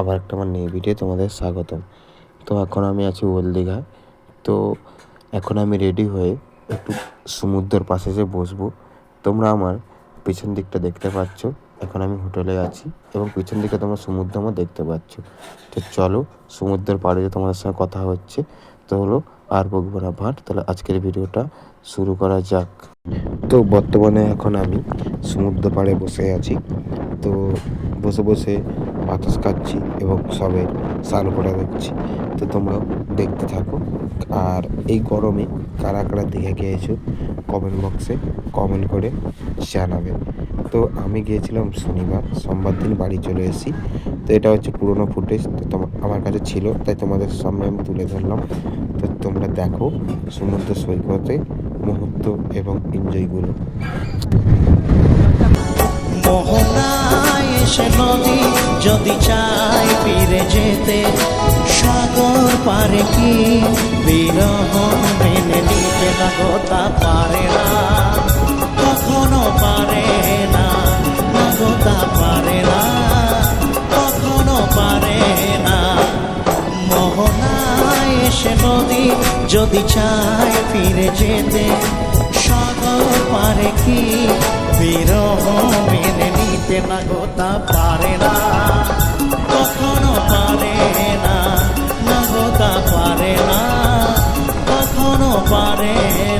আবার একটা আমার নিউ ভিডিও তোমাদের স্বাগতম। তো এখন আমি আছি ওল্ড দীঘায়। তো এখন আমি রেডি হয়ে একটু সমুদ্রের পাশে এসে বসবো। তোমরা আমার পিছন দিকটা দেখতে পাচ্ছ, এখন আমি হোটেলে আছি এবং পিছন দিকে তোমরা সমুদ্র আমার দেখতে পাচ্ছ। তো চলো সমুদ্রের পাড়ে যে তোমাদের সঙ্গে কথা হচ্ছে তো হলো আর বকবো না ভাট, তাহলে আজকের ভিডিওটা শুরু করা যাক। তো বর্তমানে এখন আমি সমুদ্র পাড়ে বসে আছি। তো বসে বসে বাতাস খাচ্ছি এবং সবে স্নান করে দেখছি। তো তোমরাও দেখতে থাকো। আর এই গরমে কারা কারা দীঘা গিয়েছো কমেন্ট বক্সে কমেন্ট করে জানাবে। তো আমি গিয়েছিলাম শনিবার, সোমবার দিন বাড়ি চলে এসেছি। তো এটা হচ্ছে পুরোনো ফুটেজ, তো আমার কাছে ছিল তাই তোমাদের সামনে আমি তুলে ধরলাম। তো তোমরা দেখো সমুদ্র সৈকতে মুহূর্ত এবং এনজয়গুলো। মোহনায় এসে নদী যদি চাই ফিরে যেতে, সাগর পারে কি বিরহ মেনে নিতে না গো, তা পারে না, কখনো পারে না, না গো তা পারে না, কখনো পারে না। মোহনায় এসে নদী যদি চাই ফিরে যেতে, সাগর পারে কি বিরহ মেনে নিতে না গো, তা পারে না, কখনো পারে না, না গো তা পারে না, কখনো পারে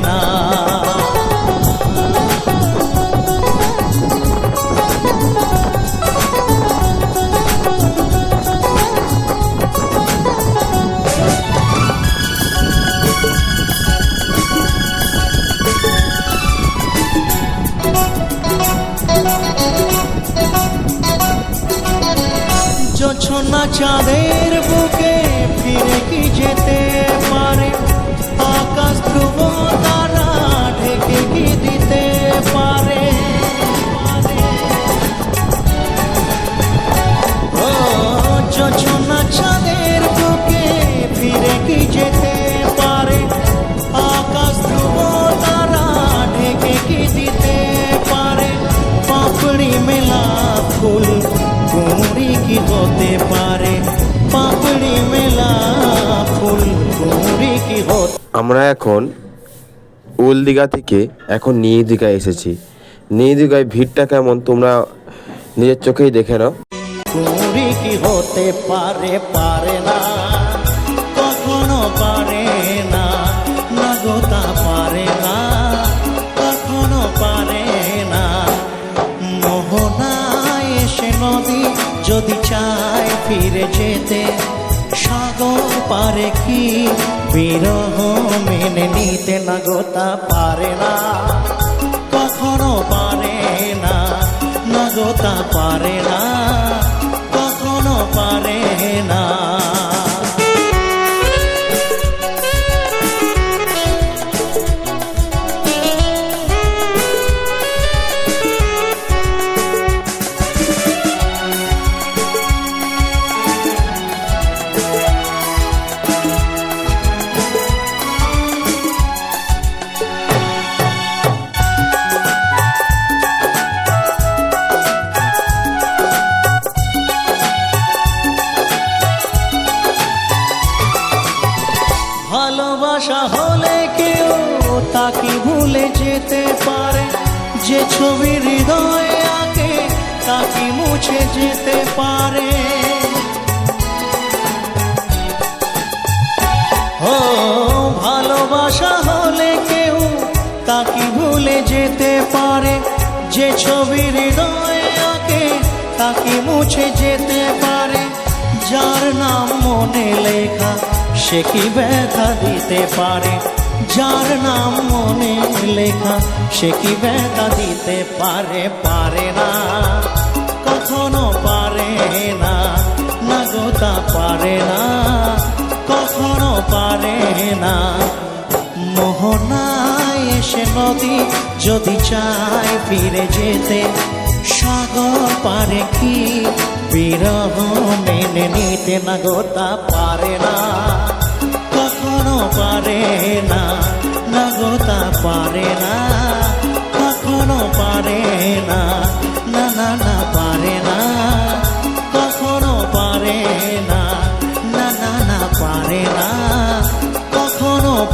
না। জোছনা চাঁদের বুকে ফিরে কি যেতে পারে, আকাশ ধ্রুব তারা ঢেকে কি দিতে পারে। ও জোছনা চাঁদের বুকে ফিরে কি যেতে পারে, আকাশ ধ্রুব তারা ঢেকে কি দিতে পারে। পাপড়ি মেলা ফুল কুঁড়ি কি হতে পারে, পাপড়ি মেলা ফুল কুঁড়ি কি হতে। আমরা এখন ওল্ড দীঘা থেকে এখন নিউ দীঘায় এসেছি। নিউ দীঘায় ভিড়টা কেমন তোমরা নিজের চোখেই দেখে নাও। কুঁড়ি কি হতে পারে, পারে না, কখনো পারে না, না গো তা পারে না, কখনো পারে না। মোহনায় এসে নদী যদি চায় ফিরে যেতে, সাগর পারে কি বিরহ মেনে নিতে না গো তা পারে না, কখনো পারে না, না গো তা পারে না, কখনো পারে না। ভালোবাসা হলে কেউ তাকে ভুলে যেতে পারে, যে ছবি হৃদয়ে আঁকে তাকে মুছে যেতে পারে। ও ভালোবাসা হলে কেউ তাকে ভুলে যেতে পারে, যে ছবি হৃদয়ে আঁকে তাকে মুছে যেতে পারে। যার নাম মনে লেখা সে কি ব্যথা দিতে পারে, যার নাম মনে লেখা সে কি ব্যথা দিতে পারে, পারে না, কখনো পারে না, না গো তা পারে না, কখনো পারে না। মোহনায় এসে নদী যদি চায় ফিরে যেতে, সাগর পারে কি বিরহ মেনে নিতে না গো তা পারে না, কখনো পারে না, না গো তা পারে না, কখনো পারে না, না না না পারে না, কখনো পারে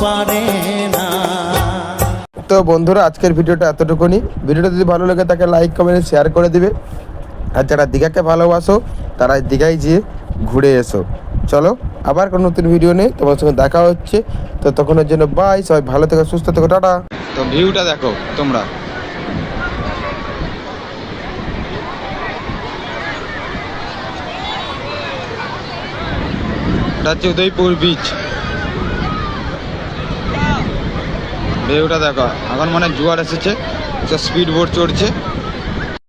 পারে না। তো বন্ধুরা আজকের ভিডিওটা এতটুকুনি। ভিডিওটা যদি ভালো লাগে তাকে লাইক কমেন্ট শেয়ার করে দিবে। আর যারা দীঘাকে ভালোবাসো তারা দীঘায় গিয়ে ঘুরে এসো। চলো আবার কোনো নতুন ভিডিও নেই, তোমার সঙ্গে দেখা হচ্ছে। তো তখনের জন্য বাই, সবাই ভালো থেকো, সুস্থ থেকো, টাটা। তো ভিউটা দেখো তোমরা, এটা হচ্ছে উদয়পুর বিচ। ভিউটা দেখো, এখন মানে জোয়ার এসেছে, স্পিড বোট চড়ছে।